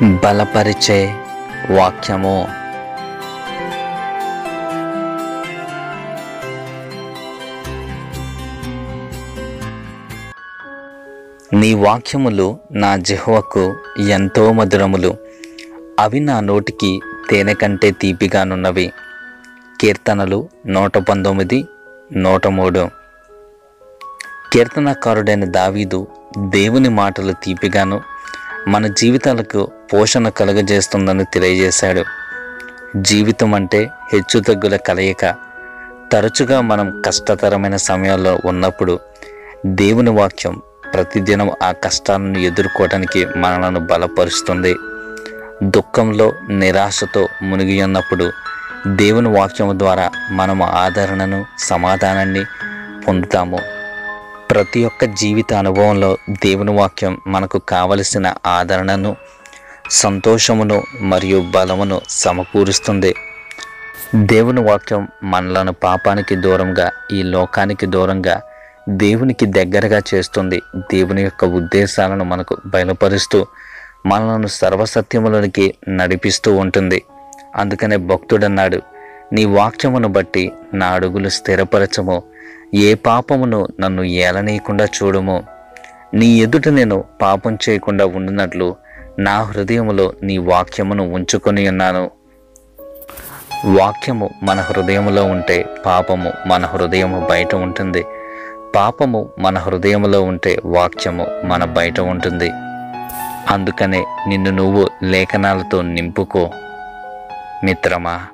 బలపరిచే వాక్యము. నీ వాక్యములు నా జిహ్వకు ఎంతో మధురములు, అవి నా నోటికి తేనె కంటే తీపిగానున్నవి. కీర్తనలు 119, 103. కీర్తనకారుడైన దావీదు దేవుని మాటలు తీపిగాను మన జీవితాలకు పోషణ కలుగజేస్తుందని తెలియజేశాడు. జీవితం అంటే హెచ్చుతగ్గుల కలయిక. తరచుగా మనం కష్టతరమైన సమయాల్లో ఉన్నప్పుడు దేవుని వాక్యం ప్రతిదినం ఆ కష్టాలను ఎదుర్కోవడానికి మనలను బలపరుస్తుంది. దుఃఖంలో నిరాశతో మునిగి ఉన్నప్పుడు దేవుని వాక్యం ద్వారా మనము ఆదరణను, సమాధానాన్ని పొందుతాము. ప్రతి ఒక్క జీవిత అనుభవంలో దేవుని వాక్యం మనకు కావలసిన ఆదరణను, సంతోషమును మరియు బలమును సమకూరుస్తుంది. దేవుని వాక్యం మనలను పాపానికి దూరంగా, ఈ లోకానికి దూరంగా దేవునికి దగ్గరగా చేస్తుంది. దేవుని యొక్క ఉద్దేశాలను మనకు బయలుపరుస్తూ మనలను సర్వసత్యములోనికి నడిపిస్తూ ఉంటుంది. అందుకనే భక్తుడన్నాడు, నీ వాక్యమును బట్టి నా అడుగులు స్థిరపరచము, ఏ పాపమును నన్ను ఏలనీయకుండా చూడుము. నీ ఎదుట నేను పాపం చేయకుండా ఉండినట్లు నా హృదయములో నీ వాక్యమును ఉంచుకొని ఉన్నాను. వాక్యము మన హృదయములో ఉంటే పాపము మన హృదయము బయట ఉంటుంది. పాపము మన హృదయములో ఉంటే వాక్యము మన బయట ఉంటుంది. అందుకనే నిన్ను నువ్వు లేఖనాలతో నింపుకో మిత్రమా.